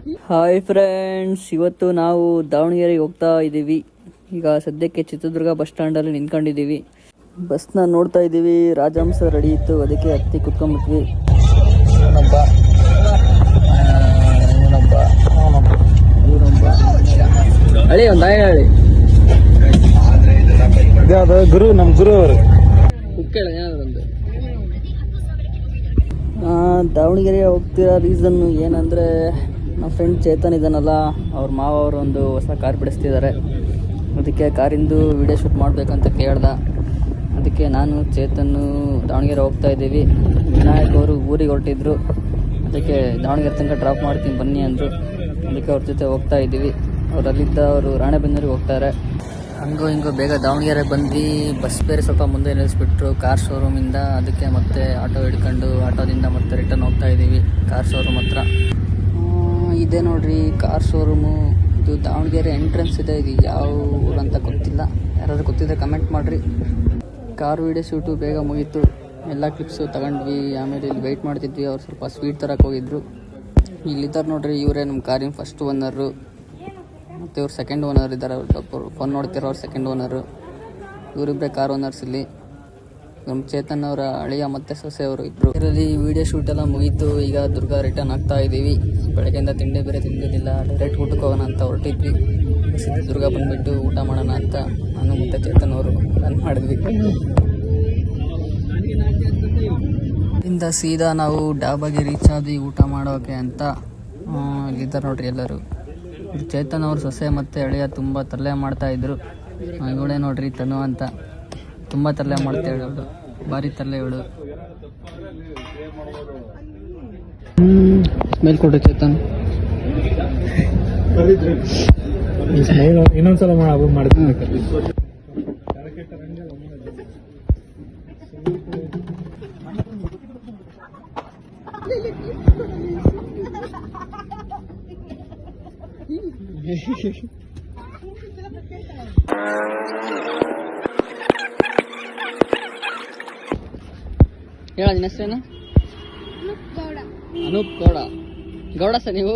Hi friends, ಇವತ್ತು ನಾವು ದಾವಣಗೆರೆಗೆ ಹೋಗ್ತಾ ಇದ್ದೀವಿ. ಈಗ ಸದ್ಯಕ್ಕೆ ಚಿತ್ರದುರ್ಗ ಬಸ್ ಸ್ಟ್ಯಾಂಡಲ್ಲಿ ನಿಂತ್ಕೊಂಡಿದ್ದೀವಿ. ಬಸ್ನ ನೋಡ್ತಾ ಇದ್ದೀವಿ. ರಾಜಹಂಸ ರೆಡಿ ಇತ್ತು, ಅದಕ್ಕೆ ಹತ್ತಿ ಕುತ್ಕೊಂಡ್ಬಿಟ್ವಿ. ಹಳಿ ಒಂದು ಹೇಳಿ ಗುರು, ನಮ್ಮ ಗುರು ಅವರು ದಾವಣಗೆರೆ ಹೋಗ್ತಿರೋ ರೀಸನ್ನು ಏನಂದರೆ, ನಮ್ಮ ಫ್ರೆಂಡ್ ಚೇತನ್ ಇದ್ದಾನಲ್ಲ, ಅವ್ರ ಮಾವ ಅವರು ಒಂದು ಹೊಸ ಕಾರ್ ಬಿಡಿಸ್ತಿದ್ದಾರೆ. ಅದಕ್ಕೆ ಕಾರಿಂದು ವಿಡಿಯೋ ಶೂಟ್ ಮಾಡಬೇಕಂತ ಕೇಳ್ದ. ಅದಕ್ಕೆ ನಾನು ಚೇತನ್ನು ದಾವಣಗೆರೆ ಹೋಗ್ತಾ ಇದ್ದೀವಿ. ವಿನಾಯಕ್ ಅವರು ಊರಿಗೆ ಹೊರಟಿದ್ರು, ಅದಕ್ಕೆ ದಾವಣಗೆರೆ ತನಕ ಡ್ರಾಪ್ ಮಾಡ್ತೀನಿ ಬನ್ನಿ ಅಂದರು. ಅದಕ್ಕೆ ಅವ್ರ ಜೊತೆ ಹೋಗ್ತಾ ಇದ್ದೀವಿ. ಅವರು ರಾಣೆಬೆನ್ನೂರಿಗೆ ಹೋಗ್ತಾರೆ. ಹಂಗೋ ಹಿಂಗೋ ಬೇಗ ದಾವಣಗೆರೆಗೆ ಬಂದ್ವಿ. ಬಸ್ ಬೇರೆ ಸ್ವಲ್ಪ ಮುಂದೆ ನಿಲ್ಲಿಸ್ಬಿಟ್ರು ಕಾರ್ ಶೋರೂಮಿಂದ. ಅದಕ್ಕೆ ಮತ್ತೆ ಆಟೋ ಹಿಡ್ಕೊಂಡು ಆಟೋದಿಂದ ಮತ್ತೆ ರಿಟರ್ನ್ ಹೋಗ್ತಾ ಇದ್ದೀವಿ ಕಾರ್ ಶೋರೂಮ್ ಹತ್ರ. ಇದೆ ನೋಡ್ರಿ ಕಾರ್ ಶೋರೂಮು. ಇದು ದಾವಣಗೆರೆ ಎಂಟ್ರೆನ್ಸ್ ಇದೆ. ಇದು ಯಾವ ಊರಂತ ಗೊತ್ತಿಲ್ಲ, ಯಾರಾದರೂ ಗೊತ್ತಿದ್ರೆ ಕಮೆಂಟ್ ಮಾಡಿರಿ. ಕಾರ್ ವಿಡಿಯೋ ಶೂಟು ಬೇಗ ಮುಗೀತು. ಎಲ್ಲ ಕ್ಲಿಪ್ಸು ತಗೊಂಡ್ವಿ. ಆಮೇಲೆ ಇಲ್ಲಿ ವೆಯ್ಟ್ ಮಾಡ್ತಿದ್ವಿ. ಅವ್ರು ಸ್ವಲ್ಪ ಸ್ವೀಟ್ ತರಕ್ಕೆ ಹೋಗಿದ್ರು. ಇಲ್ಲಿದ್ದಾರೆ ನೋಡ್ರಿ, ಇವರೇ ನಮ್ಮ ಕಾರಿನ ಫಸ್ಟ್ ಓನರು. ಮತ್ತು ಇವ್ರು ಸೆಕೆಂಡ್ ಓನರ್ ಇದ್ದಾರೆ. ಅವ್ರು ಫೋನ್ ನೋಡ್ತಿರೋ ಅವ್ರು ಸೆಕೆಂಡ್ ಓನರು. ಇವರಿಬ್ಬರೇ ಕಾರ್ ಓನರ್ಸ್ ಇಲ್ಲಿ. ನಮ್ಮ ಚೇತನ್ ಅವರ ಅಳಿಯ ಮತ್ತು ಸೊಸೆಯವರು ಇಬ್ಬರು. ಇದರಲ್ಲಿ ವೀಡಿಯೋ ಶೂಟ್ ಎಲ್ಲ ಮುಗೀತು. ಈಗ ದುರ್ಗ ರಿಟರ್ನ್ ಆಗ್ತಾ ಇದ್ದೀವಿ. ಬೆಳಗ್ಗೆಯಿಂದ ತಿಂಡಿ ಬೇರೆ ತಿಂದಿದ್ದಿಲ್ಲ. ಡೈರೆಕ್ಟ್ ಊಟಕ್ಕೆ ಹೋಗೋಣ ಅಂತ ಹೊರಟಿದ್ವಿ. ದುರ್ಗ ಬಂದುಬಿಟ್ಟು ಊಟ ಮಾಡೋಣ ಅಂತ ನಾನು ಮತ್ತು ಚೇತನ್ ಅವರು ಪ್ಲಾನ್ ಮಾಡಿದ್ವಿ. ಇಂದ ಸೀದಾ ನಾವು ಡಾಬಾಗೆ ರೀಚ್ ಆದ್ವಿ ಊಟ ಮಾಡೋಕೆ ಅಂತ. ಇಲ್ಲಿದ್ದಾರೆ ನೋಡ್ರಿ ಎಲ್ಲರೂ. ಚೇತನ್ ಅವ್ರ ಸೊಸೆ ಮತ್ತು ಅಳಿಯ ತುಂಬ ತರಲೆ ಮಾಡ್ತಾಯಿದ್ರು. ಇವಳೇ ನೋಡ್ರಿ ತನು ಅಂತ, ತುಂಬ ತರಲೆ ಮಾಡ್ತಾ ಹೇಳೋಳು, ಭಾರಿ ತರಲೆ ಇವಳು. ಸ್ಮೆಲ್ ಕೊಡ್ರಿ ಚೇತನ್. ಇನ್ನೊಂದ್ಸಲ ಮಾಡ್ತೀನಿ. ಹೇಳ ನಿನ್ನ ಹೆಸರೇನು? ಅನೂಪ್ ಗೌಡ. ಗೌಡ ಸರ್ ನೀವು?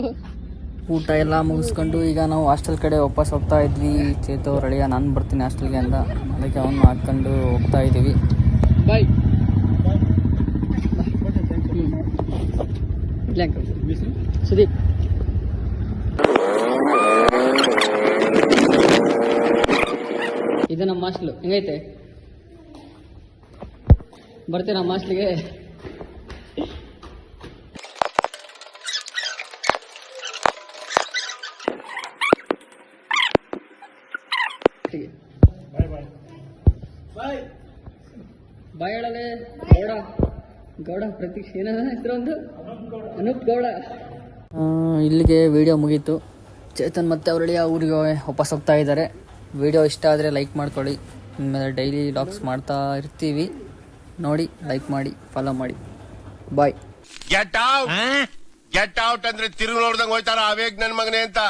ಊಟ ಎಲ್ಲ ಮುಗಿಸ್ಕೊಂಡು ಈಗ ನಾವು ಹಾಸ್ಟೆಲ್ ಕಡೆ ವಾಪಸ್ ಹೋಗ್ತಾ ಇದ್ವಿ. ಚೇತು ಅವ್ರ ಅಳಿಯ ನಾನು ಬರ್ತೀನಿ ಹಾಸ್ಟೆಲ್ಗೆ ಅಂತ, ಅದಕ್ಕೆ ಅವನ್ನ ಹಾಕ್ಕೊಂಡು ಹೋಗ್ತಾ ಇದ್ದೀವಿ. ಬಾಯ್. ಸುದೀಪ್. ಇದು ನಮ್ಮ ಹಾಸ್ಟೆಲು. ಹೆಂಗೈತೆ? ಬರ್ತೀರಾ ನಮ್ಮ ಹಾಸ್ಟೆಲ್ಗೆ? ಬಾಯ್ ಹೇಳಲೆ. ಗೌಡ. ಗೌಡ ಪ್ರತೀಕ್ಷ ಏನದ ಹೆಸರೊಂದು? ಅನೂಪ್ ಗೌಡ. ಇಲ್ಲಿಗೆ ವಿಡಿಯೋ ಮುಗೀತು. ಚೇತನ್ ಮತ್ತೆ ಅವರಳಿಯ ಊರಿಗೆ ವಾಪಸ್ ಹೋಗ್ತಾ ಇದ್ದಾರೆ. ವಿಡಿಯೋ ಇಷ್ಟ ಆದರೆ ಲೈಕ್ ಮಾಡ್ಕೊಳ್ಳಿ. ಇನ್ಮೇಲೆ ಡೈಲಿ ವ್ಲಾಗ್ಸ್ ಮಾಡ್ತಾ ಇರ್ತೀವಿ. ನೋಡಿ, ಲೈಕ್ ಮಾಡಿ, ಫಾಲೋ ಮಾಡಿ. ಬಾಯ್. ಗೆಟ್ ಔಟ್ ಅಂದ್ರೆ ತಿರುಗಿ ನೋಡ್ದಂಗೆ ಹೋಯ್ತಾರ ಅವೇಗ್ ನನ್ ಮಗನೇ ಅಂತ.